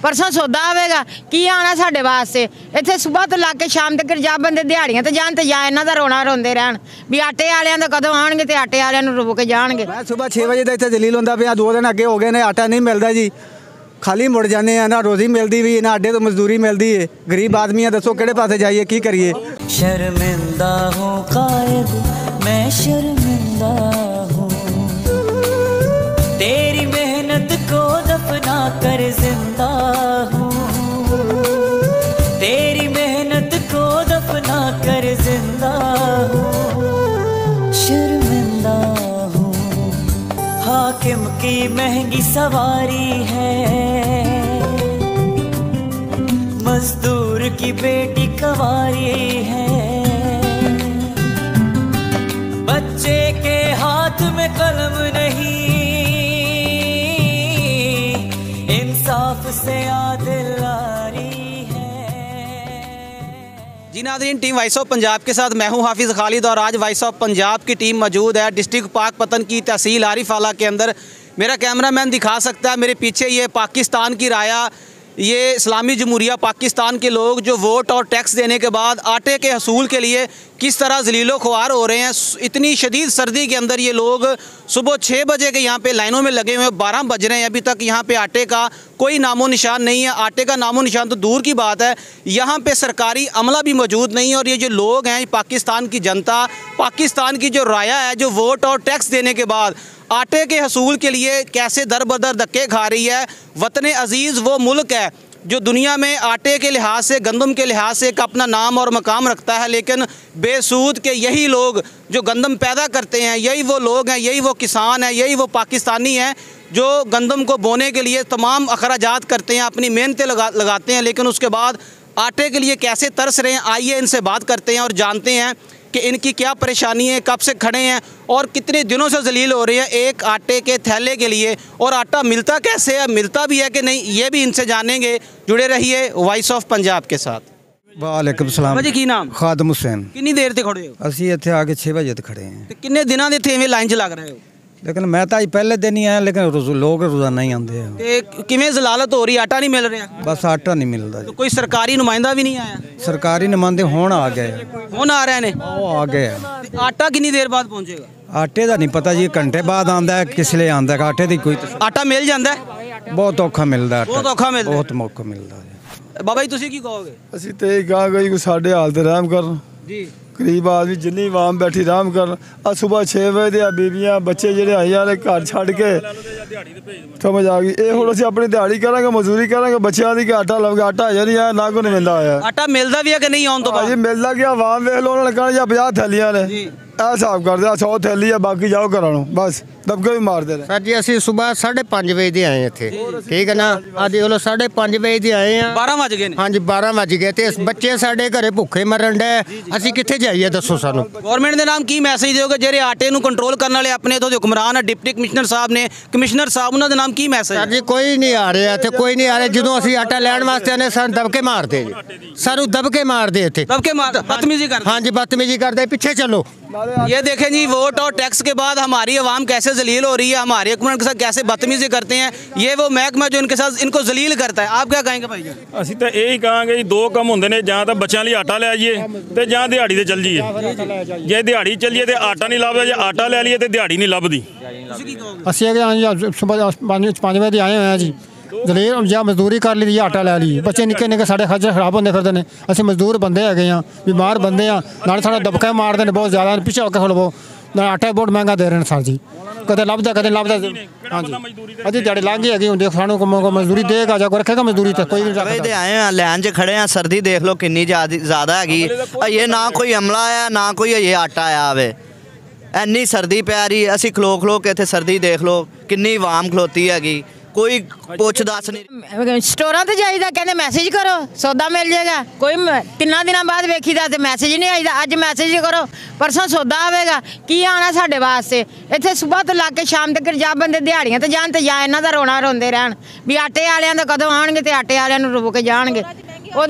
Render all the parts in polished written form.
परसों सौदा आवेगा की आना साडे वास्ते। इत्थे सुबह तो ला के शाम तक जा बंदे दिहाड़ियां ते जान ते या इन्हां दा रोना रोंदे रहन भी आटे वालियां दा कदों आणगे ते आटे वालियां नूं रोक के जाणगे। मैं सुबह 6 बजे दा इत्थे जलील हुंदा पिया, 2 दिन अगे हो गए ने, आटा नहीं मिलता जी, खाली मुड़ जाने ना रोजी मिलती भी ना अड्डे तो मजदूरी मिलती है। गरीब आदमी है, दसो किहड़े पासे जाइए की करिए। शर्मिंदा हूँ कायद मैं शर्मिंदा हूँ, तेरी मेहनत को दफना कर जिंदा हूँ, तेरी मेहनत को दफना कर जिंदा हूँ, शर्मिंदा हूँ। हाकिम की महंगी सवारी है, मजदूर की बेटी कवारी है, बच्चे के हाथ में कलम नहीं, इंसाफ से आदिलदारी है। जी नाज़रीन, टीम वॉइस ऑफ पंजाब के साथ मैं हूं हाफिज़ खालिद और आज वॉइस ऑफ पंजाब की टीम मौजूद है डिस्ट्रिक्ट पाकपतन की तहसील आरिफाला के अंदर। मेरा कैमरामैन दिखा सकता है मेरे पीछे, ये पाकिस्तान की राया, ये इस्लामी जमहूरिया पाकिस्तान के लोग जो वोट और टैक्स देने के बाद आटे के हसूल के लिए किस तरह ज़लीलो ख्वार हो रहे हैं। इतनी शदीद सर्दी के अंदर ये लोग सुबह 6 बजे के यहाँ पे लाइनों में लगे हुए हैं, 12 बज रहे हैं, अभी तक यहाँ पे आटे का कोई नामो निशान नहीं है। आटे का नामो निशान तो दूर की बात है, यहाँ पे सरकारी अमला भी मौजूद नहीं है। और ये जो लोग हैं, पाकिस्तान की जनता, पाकिस्तान की जो राया है, जो वोट और टैक्स देने के बाद आटे के हसूल के लिए कैसे दर बदर धक्के खा रही है। वतन अज़ीज़ वो मुल्क है जो दुनिया में आटे के लिहाज से, गंदम के लिहाज से एक अपना नाम और मकाम रखता है, लेकिन बेसूद के यही लोग जो गंदम पैदा करते हैं, यही वो लोग हैं, यही वो किसान हैं, यही वो पाकिस्तानी हैं जो गंदम को बोने के लिए तमाम अखराजात करते हैं, अपनी मेहनतें लगाते हैं, लेकिन उसके बाद आटे के लिए कैसे तरस रहे हैं। आइए इनसे बात करते हैं और जानते हैं कि इनकी क्या परेशानी है, कब से खड़े हैं और कितने दिनों से जलील हो रहे हैं एक आटे के थैले के लिए, और आटा मिलता कैसे है, मिलता भी है कि नहीं, ये भी इनसे जानेंगे। जुड़े रहिए वॉइस ऑफ पंजाब के साथ। वालेकुम सलाम भाजी की नाम? खादम हुसैन। कितनी देर से खड़े हो? ਅਸੀਂ ਇੱਥੇ ਆ ਕੇ 6 ਵਜੇ ਤੱਕ ਖੜੇ ਹਾਂ। ਤੇ ਕਿੰਨੇ ਦਿਨਾਂ ਦੇ ਇੱਥੇ ਐਵੇਂ ਲਾਈਨ 'ਚ ਲੱਗ ਰਹੇ ਹੋ? लेकिन मैं तो पहले दिन ही आया, लेकिन लोग रोजाना ही आते हैं। ਤੇ ਕਿਵੇਂ ਜ਼ਲਾਲਤ ਹੋ ਰਹੀ, ਆਟਾ नहीं मिल रहा? बस आटा नहीं मिलता जी। तो कोई सरकारी नुमाइंदा भी नहीं आया? सरकारी नुमाइंदे हुण आ गए, ਹੁਣ आ रहे ने? वो आ गए। ਤੇ ਆਟਾ कितनी देर बाद पहुंचेगा? आटे का नहीं पता जी, घंटे बाद आंदा है, किस लिए आंदा है, आटे की कोई ਆਟਾ ਮਿਲ ਜਾਂਦਾ ਹੈ? बहुत औखा मिलता है, बहुत औखा मिलता है। बहुत मौका मिलता है। ਬਾਬਾ ਜੀ ਤੁਸੀਂ ਕੀ ਕਹੋਗੇ? ਅਸੀਂ ਤੇ ਇਹ ਕਹਾਂਗੇ ਕਿ ਸਾਡੇ ਹਾਲ ਤੇ ਰਹਿਮ ਕਰਨ ਜੀ। ਗਰੀਬ ਆਦਮੀ ਜਿੰਨੀ ਆਵਾਮ ਬੈਠੀ ਰਹਿਮ ਕਰਨ। ਆ ਸਵੇਰ 6 ਵਜੇ ਦੇ ਬੀਬੀਆਂ ਬੱਚੇ ਜਿਹੜੇ ਆਏ ਯਾਰ ਘਰ ਛੱਡ ਕੇ ਸਮਝ ਆ ਗਈ। ਇਹ ਹੁਣ ਅਸੀਂ ਆਪਣੀ ਦਿਹਾੜੀ ਕਰਾਂਗੇ, ਮਜ਼ਦੂਰੀ ਕਰਾਂਗੇ, ਬੱਚਿਆਂ ਦੀ ਆਟਾ ਲਵਾਂਗੇ। ਆਟਾ ਹਜੇ ਨਹੀਂ ਆਇਆ, ਨਾ ਕੋਈ ਨਹੀਂ ਮਿਲਦਾ ਹੋਇਆ। ਆਟਾ ਮਿਲਦਾ ਵੀ ਹੈ ਕਿ ਨਹੀਂ ਆਉਣ ਤੋਂ ਬਾਅਦ? ਜੀ ਮਿਲਦਾ ਗਿਆ, ਆਵਾਮ ਵੇਖ ਲਓ, ਉਹਨਾਂ ਨੇ ਕਹਿਣਾ ਜਾਂ 50 ਥੈਲੀਆਂ ਨੇ, ਇਹ ਹਿਸਾਬ ਕਰਦੇ ਆ 100 ਥੈਲੀ ਆ, ਬਾਕੀ ਜਾਓ ਘਰਾਂ ਨੂੰ, ਬਸ ਦਬਕੇ ਵੀ ਮਾਰਦੇ ਨੇ। सर जी ਅਸੀਂ ਸਵੇਰ 5:30 ਵਜੇ ਦੇ ਆਏ ਇੱਥੇ, ਠੀਕ ਹੈ ਨਾ। ਅੱਜ ਉਹ 5:30 ਵਜੇ ਦੇ ਆਏ ਆ। 12 ਵਜ ਗਏ ਨੇ? ਹਾਂਜੀ 12 ਵਜ ਗਏ ਤੇ ਬੱਚੇ ਸਾਡੇ ਘਰੇ ਭੁੱਖੇ ਮਰਨ ਡੇ, ਅਸੀਂ ਕਿੱਥੇ ਜਾਈਏ ਦੱਸੋ ਸਾਨੂੰ। ਗਵਰਨਮੈਂਟ ਦੇ ਨਾਮ ਕੀ ਮੈਸੇਜ ਦਿਓਗੇ ਜਿਹੜੇ ਆਟੇ ਨੂੰ ਕੰਟਰੋਲ ਕਰਨ ਵਾਲੇ ਆਪਣੇ ਇਥੋਂ ਦੇ ਹੁਕਮਰਾਨ ਆ, ਡਿਪਟੀ ਕਮਿਸ਼ਨਰ ਸਾਹਿਬ ਨੇ, ਕਮਿਸ਼ਨਰ ਸਾਹਿਬ, ਉਹਨਾਂ ਦੇ ਨਾਮ ਕੀ ਮੈਸੇਜ? ਸਰ ਜੀ ਕੋਈ ਨਹੀਂ ਆ ਰਿਹਾ ਇੱਥੇ, ਕੋਈ ਨਹੀਂ ਆ ਰਿਹਾ। ਜਦੋਂ ਅਸੀਂ ਆਟਾ ਲੈਣ ਵਾਸਤੇ ਆਨੇ ਸਾਨੂੰ ਦਬਕੇ ਮਾਰਦੇ ਜੀ, ਸਾਨੂੰ ਦਬਕੇ ਮਾਰਦੇ ਇੱਥੇ, ਦਬਕੇ ਮਾਰ, बदतमीजी करते? हाँ जी बदतमीजी करते, पीछे चलो। ये देखें जी, वोट और टैक्स के बाद हमारी आवाम कैसे जलील हो रही है, हमारे हुक्मरान के साथ कैसे बदतमीजी करते हैं। ये वो महकमा जो इनके साथ इनको जलील करता है। आप क्या कहेंगे भाई जी? ਅਸੀਂ ਤਾਂ ਇਹ ਹੀ ਕਹਾਂਗੇ ਜੀ, 2 ਕੰਮ ਹੁੰਦੇ ਨੇ, ਜਾਂ ਤਾਂ ਬੱਚਿਆਂ ਲਈ ਆਟਾ ਲੈ ਜਾਈਏ ਤੇ ਜਾਂ ਦਿਹਾੜੀ ਤੇ ਚੱਲ ਜਾਈਏ। ਜੇ ਦਿਹਾੜੀ ਚੱਲੀਏ ਤੇ ਆਟਾ ਨਹੀਂ ਲੱਭਦਾ, ਜੇ ਆਟਾ ਲੈ ਲਈਏ ਤੇ ਦਿਹਾੜੀ ਨਹੀਂ ਲੱਭਦੀ। ਅਸੀਂ ਸੁਬਹ 5 ਵਜੇ ਆਏ ਹੋਏ ਆ ਜੀ, ਦਲੇਰ ਜਾਂ ਮਜ਼ਦੂਰੀ ਕਰ ਲਈ, ਆਟਾ ਲੈ ਲਈ। ਬੱਚੇ ਨਿੱਕੇ ਨਿੱਕੇ ਸਾਡੇ ਖੱਜਲ ਖਰਾਬ ਹੁੰਦੇ ਫਿਰਦੇ ਨੇ, ਅਸੀਂ ਮਜ਼ਦੂਰ ਬੰਦੇ ਹੈਗੇ ਆ, ਬਿਮਾਰ ਬੰਦੇ ਆ, ਨਾਲ ਸਾਡਾ ਦਬਕਾ ਮਾਰਦੇ ਨੇ ਬਹੁਤ ਜ਼ਿਆਦਾ। ਪਿੱਛੇ ਹੋ ਕੇ ਖਲਵੋ, ਨਾ ਆਟਾ ਬਹੁਤ ਮਹਿੰਗਾ ਦੇ ਰਹੇ ਨੇ ਸਰ ਜੀ, ਕਦੇ ਲੱਭਦਾ ਕਦੇ ਲੱਭਦਾ। ਹਾਂਜੀ ਅਜੀ ਦਿਹਾੜੀ ਲੰਘ ਹੈਗੀ ਹੁੰਦੀ, ਸਾਨੂੰ ਮਜ਼ਦੂਰੀ ਦੇਗਾ ਜਾਂ ਕੋਈ ਰੱਖੇਗਾ ਮਜ਼ਦੂਰੀ ਤੇ ਕੋਈ ਨਹੀਂ ਰੱਖਦਾ। ਆਏ ਆ ਲੈਣ 'ਚ ਖੜੇ ਆ, ਸਰਦੀ ਦੇਖ ਲਓ ਕਿੰਨੀ ਜ਼ਿਆਦਾ ਹੈਗੀ। ਇਹ ਨਾ ਕੋਈ ਅਮਲਾ ਆਇਆ, ਨਾ ਕੋਈ ਇਹ ਆਟਾ ਆਇਆ ਆਵੇ, ਇੰਨੀ ਸਰਦੀ ਪੈ ਰਹੀ। ਅਸੀਂ ਖਲੋ ਖਲੋ ਕੇ ਇੱਥੇ ਸਰਦੀ ਦੇਖ ਲਓ ਕਿੰਨੀ ਆਵਾਮ ਖਲੋਤੀ ਹੈਗੀ, ਕੋਈ ਪੁੱਛ ਦੱਸ ਨਹੀਂ। ਸਟੋਰਾਂ ਤੇ ਜਾਈਦਾ, ਕਹਿੰਦੇ ਮੈਸੇਜ ਕਰੋ ਸੌਦਾ ਮਿਲ ਜਾਏਗਾ। ਕੋਈ 3 ਦਿਨਾਂ ਬਾਅਦ ਵੇਖੀਦਾ ਤੇ ਮੈਸੇਜ ਨਹੀਂ ਆਈਦਾ। ਅੱਜ ਮੈਸੇਜ ਕਰੋ परसों सौदा आवेगा की आना साडे वास्ते। इत्थे सुबह तो ला के शाम तक जा बंदे दिहाड़ियां ते जान ते या इन्हां दा रोना रोंदे रहन भी आटे वालियां दा कदों आणगे ते आटे वालियां नूं रोक के जाणगे।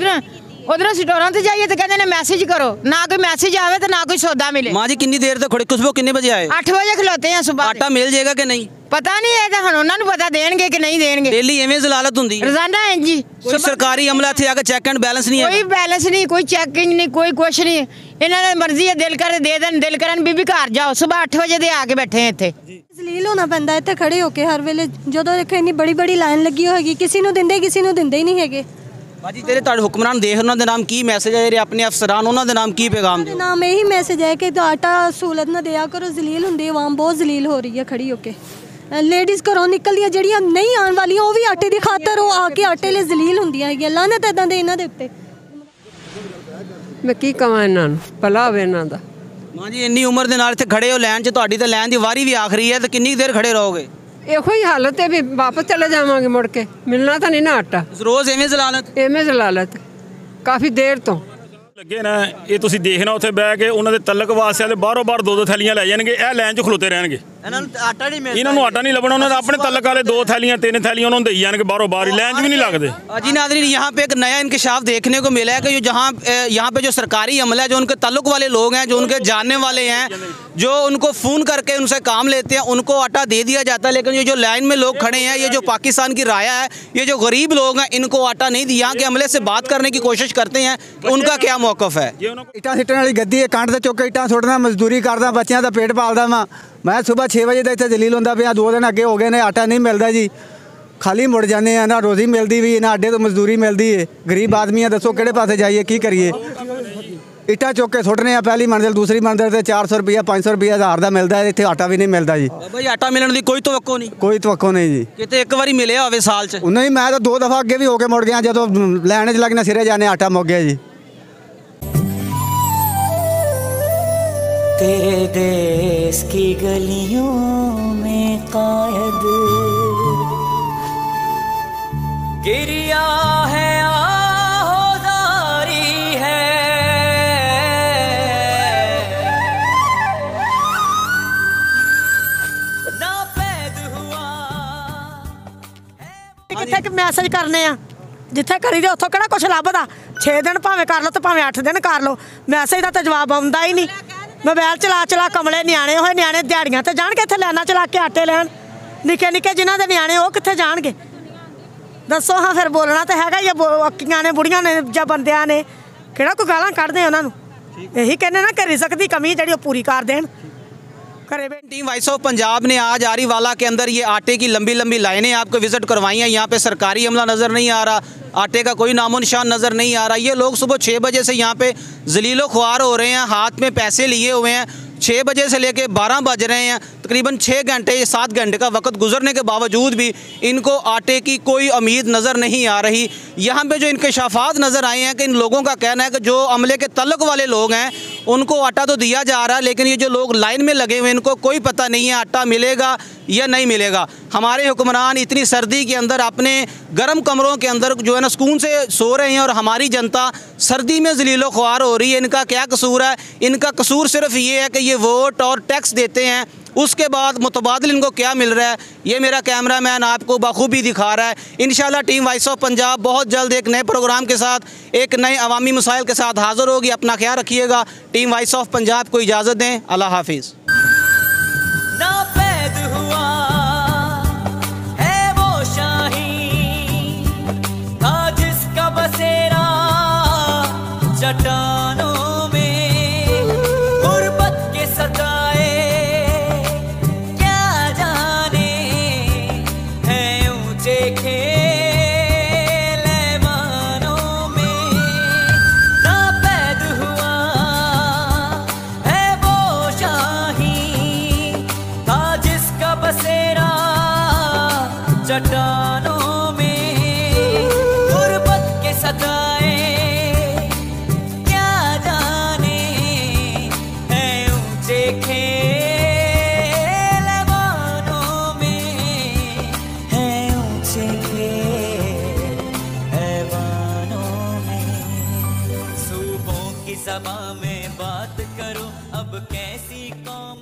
उधर स्टोरां ते जाइए तो कहते ने मैसेज करो, ना कोई मैसेज आवे तो ना कोई सौदा मिले। माँ जी कितनी देर तक खड़े, कुछ वो कितने बजे आए? 8 बजे खलोते हैं सुबह। आटा मिल जाएगा कि नहीं? ਪਤਾ ਨਹੀਂ ਇਹ ਤਾਂ ਹੁਣ ਉਹਨਾਂ ਨੂੰ ਪਤਾ ਦੇਣਗੇ ਕਿ ਨਹੀਂ ਦੇਣਗੇ। ਡੇਲੀ ਐਵੇਂ ਜ਼ਲਾਲਤ ਹੁੰਦੀ ਹੈ ਰੋਜ਼ਾਨਾ ਹੈ ਜੀ। ਕੋਈ ਸਰਕਾਰੀ ਅਮਲਾ ਇੱਥੇ ਆ ਕੇ ਚੈੱਕ ਐਂਡ बैलेंस नहीं है ਕੋਈ बैलेंस नहीं, कोई चेकिंग नहीं, कोई कुछ नहीं। ਇਹਨਾਂ ਦੀ ਮਰਜ਼ੀ ਹੈ, ਦਿਲ ਕਰੇ ਦੇ ਦੇਣ, ਦਿਲ ਕਰਨ ਬੀਬੀ ਘਰ ਜਾਓ। ਸਵੇਰ 8 ਵਜੇ ਦੇ ਆ ਕੇ ਬੈਠੇ ਇੱਥੇ। ਜ਼ਲੀਲ ਹੋਣਾ ਪੈਂਦਾ ਇੱਥੇ ਖੜੇ ਹੋ ਕੇ ਹਰ ਵੇਲੇ। ਜਦੋਂ ਦੇਖੋ ਇੰਨੀ ਬੜੀ ਬੜੀ ਲਾਈਨ ਲੱਗੀ ਹੋਏਗੀ, ਕਿਸੇ ਨੂੰ ਦਿੰਦੇ ਹੀ ਨਹੀਂ ਹੈਗੇ। ਬਾਜੀ ਤੇਰੇ ਤੁਹਾਡੇ ਹੁਕਮਰਾਨ ਦੇਖ ਉਹਨਾਂ ਦੇ ਨਾਮ ਕੀ ਮੈਸੇਜ ਹੈ, ਜਿਹੜੇ ਆਪਣੇ ਅਫਸਰਾਨ ਉਹਨਾਂ ਦੇ ਨਾਮ ਕੀ ਪੈਗਾਮ ਦੇ ਨਾਮ ਇਹੀ ਮੈਸੇਜ ਹੈ ਕਿ ਆਟਾ ਸਹੂਲਤ ਨਾ ਦਿਆ ਕਰੋ। ਜ਼ਲੀਲ ਹੁੰਦੀ ਆਵਾਮ, ਬਹੁਤ ਜ਼ਲੀਲ ਹੋ ਰਹੀ ਹੈ ਖੜੀ ਹੋ ਕੇ। ਲੇਡੀਜ਼ ਘਰੋਂ ਨਿਕਲਦੀਆਂ ਜਿਹੜੀਆਂ ਨਹੀਂ ਆਉਣ ਵਾਲੀਆਂ, ਉਹ ਵੀ ਆਟੇ ਦੀ ਖਾਤਰ ਉਹ ਆ ਕੇ ਆਟੇ ਲਈ ਜ਼ਲੀਲ ਹੁੰਦੀਆਂ ਹੈਗੀਆਂ। ਲਾਹਨਤ ਇਦਾਂ ਦੇ ਇਹਨਾਂ ਦੇ ਉੱਤੇ। ਮੈਂ ਕੀ ਕਹਾਂ ਇਹਨਾਂ ਨੂੰ, ਭਲਾ ਹੋਵੇ ਇਹਨਾਂ ਦਾ। ਮਾਂ ਜੀ ਇੰਨੀ ਉਮਰ ਦੇ ਨਾਲ ਇੱਥੇ ਖੜੇ ਹੋ ਲਾਈਨ 'ਚ, ਤੁਹਾਡੀ ਤਾਂ ਲਾਈਨ ਦੀ ਵਾਰੀ ਵੀ ਆਖਰੀ ਹੈ, ਤੇ ਕਿੰਨੀ ਦੇਰ ਖੜੇ ਰਹੋਗੇ? ਇਹੋ ਹੀ ਹਾਲਤ ਹੈ ਵੀ ਵਾਪਸ ਚਲੇ ਜਾਵਾਂਗੇ, ਮੁੜ ਕੇ ਮਿਲਣਾ ਤਾਂ ਨਹੀਂ ਨਾ ਆਟਾ। ਰੋਜ਼ ਐਵੇਂ ਜ਼ਲਾਲਤ ਕਾਫੀ ਦੇਰ ਤੋਂ ਲੱਗੇ ਨਾ। ਇਹ ਤੁਸੀਂ ਦੇਖਣਾ ਉੱਥੇ ਬਹਿ ਕੇ ਉਹਨਾਂ ਦੇ ਤਲਕ ਵਾਸਤੇ ਵਾਲੇ ਬਾਹਰੋਂ ਬਾਹਰ 2-2 ਥੈਲੀਆਂ ਲੈ ਜਾਣਗੇ, ਇਹ ਲਾਈਨ 'ਚ ਖਲੋਤੇ ਰਹਿਣਗੇ। ਇਹਨਾਂ ਨੂੰ ਆਟਾ ਨਹੀਂ ਮਿਲਦਾ, ਇਹਨਾਂ ਨੂੰ ਆਟਾ ਨਹੀਂ ਲੱਭਣਾ। ਉਹਨਾਂ ਦੇ ਆਪਣੇ ਤਲਕ ਵਾਲੇ 2 ਥੈਲੀਆਂ 3 थैलियां उन्होंने दी जाने के बारों बार लाइन भी नहीं लगते। जी नाज़रीन, यहाँ पे एक नया इंकशाफ देखने को मिला है कि यहाँ पे जो सरकारी अमला है, जो उनके ताल्लुक वाले लोग हैं, जो उनके जानने वाले हैं, जो उनको फ़ोन करके उनसे काम लेते हैं, उनको आटा दे दिया जाता है। लेकिन ये जो लाइन में लोग खड़े हैं, ये जो पाकिस्तान की राया है, ये जो गरीब लोग हैं, इनको आटा नहीं दिया। यहाँ के अमले से बात करने की कोशिश करते हैं, उनका क्या मौक़िफ़ है? ਇੱਟਾਂ ਸਿੱਟਣ ਵਾਲੀ ਗੱਦੀ ਹੈ, ਕੰਧ ਤੇ ਚੁੱਕ ਕੇ ਇੱਟਾਂ ਸੁੱਟਦਾ, ਮਜ਼ਦੂਰੀ ਕਰਦਾ, ਬੱਚਿਆਂ ਦਾ ਪੇਟ ਪਾਲਦਾ ਵਾਂ। ਮੈਂ ਸਵੇਰ 6 ਵਜੇ ਦਾ ਇੱਥੇ ਜਲੀਲ ਹੁੰਦਾ ਪਿਆ, 2 ਦਿਨ ਅੱਗੇ ਹੋ ਗਏ ਨੇ, ਆਟਾ ਨਹੀਂ ਮਿਲਦਾ ਜੀ। ਖਾਲੀ ਮੁੜ ਜਾਂਦੇ ਆ, ਨਾ ਰੋਜ਼ੀ ਮਿਲਦੀ ਵੀ ਨਾ ਅੱਡੇ ਤੋਂ ਮਜ਼ਦੂਰੀ ਮਿਲਦੀ ਹੈ। ਗਰੀਬ ਆਦਮੀ ਆ, ਦੱਸੋ ਕਿਹੜੇ ਪਾਸੇ ਜਾਈਏ, ਕੀ ਕਰੀਏ? ਇੱਟਾਂ ਚੁੱਕ ਕੇ ਸੁੱਟਨੇ ਆ, ਪਹਿਲੀ ਮੰਜ਼ਿਲ ਦੂਸਰੀ ਮੰਜ਼ਿਲ ਤੇ 400 ਰੁਪਇਆ 500 ਰੁਪਇਆ 1000 ਦਾ ਮਿਲਦਾ ਹੈ। ਇੱਥੇ ਆਟਾ ਵੀ ਨਹੀਂ ਮਿਲਦਾ ਜੀ। ਬਾਈ ਆਟਾ ਮਿਲਣ ਦੀ ਕੋਈ ਤਵੱਕੋ ਨਹੀਂ? ਕੋਈ ਤਵੱਕੋ ਨਹੀਂ ਜੀ। ਕਿਤੇ ਇੱਕ ਵਾਰੀ ਮਿਲਿਆ ਹੋਵੇ ਸਾਲ 'ਚ? ਨਹੀਂ, ਮੈਂ ਤਾਂ 2 ਦਫਾ ਅੱਗੇ ਵੀ ਹੋ ਕੇ ਮੁੜ ਗਿਆ, ਜਦੋਂ ਲੈਣ 'ਚ ਲੱਗਣਾ ਸਿਰੇ ਜਾਣੇ ਆਟਾ ਮੁੱਕ ਗਿਆ ਜੀ। तेरे देश की गलियों में कायद गिरिया है, आहोदारी है, नापैद हुआ। किथे मैसेज करने आ, जिथे करी दे उथों किहड़ा कुछ लभदा। 6 दिन भावें कर लो तो भावें 8 दिन कर लो, मैसेज का तो जवाब आउंदा ही नहीं। मोबाइल चला कमले न्याणे होए, न्याणे दिहाड़ियां ते जाणगे, इत्थे लाइनां चला के आटे लैण। निक्के निक्के जिन्हां दे न्याणे वो कित्थे जाणगे? दसो हाँ, फिर बोलना तो हैगा या अक्कियां ने, बुढ़ियां ने या बंदियां ने, किहड़ा कोई गालां कढदे उन्हां नूं? यही कहने ना, करी सकदी कमी जिहड़ी पूरी कर देण। टीम वॉइस ऑफ पंजाब ने आज आरीवाला के अंदर ये आटे की लंबी लंबी लाइनें आपको विजिट करवाई हैं। यहाँ पे सरकारी अमला नज़र नहीं आ रहा, आटे का कोई नामो निशान नज़र नहीं आ रहा। ये लोग सुबह 6 बजे से यहाँ पे जलीलो ख्वार हो रहे हैं, हाथ में पैसे लिए हुए हैं। 6 बजे से लेके 12 बज रहे हैं, तकरीबन 6 घंटे 7 घंटे का वक्त गुजरने के बावजूद भी इनको आटे की कोई उम्मीद नज़र नहीं आ रही। यहाँ पे जो इंकशाफात नज़र आए हैं कि इन लोगों का कहना है कि जो अमले के तल्लुक वाले लोग हैं उनको आटा तो दिया जा रहा है, लेकिन ये जो लोग लाइन में लगे हुए हैं इनको कोई पता नहीं है आटा मिलेगा या नहीं मिलेगा। हमारे हुक्मरान इतनी सर्दी के अंदर अपने गर्म कमरों के अंदर जो है ना सुकून से सो रहे हैं, और हमारी जनता सर्दी में जलीलो ख्वार हो रही है। इनका क्या कसूर है? इनका कसूर सिर्फ ये है कि ये वोट और टैक्स देते हैं, उसके बाद मुतबादल इनको क्या मिल रहा है ये मेरा कैमरामैन आपको बखूबी दिखा रहा है। इंशाल्लाह टीम वॉइस ऑफ पंजाब बहुत जल्द एक नए प्रोग्राम के साथ, एक नए अवामी मसाइल के साथ हाज़िर होगी। अपना ख्याल रखिएगा। टीम वॉइस ऑफ पंजाब को इजाज़त दें। अल्लाह हाफिज़। नापैद हुआ है वो शाही था जिसका बसेरा चट्टानों में, गुर्बत के सताए क्या जाने हैं ऊंचे खेल ऐवानों में। नापैद हुआ है वो शाही था जिसका बसेरा चट्टानों में, गुर्बत के सताए क्या जाने हैं ऊंचे खेल ऐवानों में, हैं ऊंचे खेल ऐवानों में। सूबों की ज़बां में बात करो, अब कैसी कौम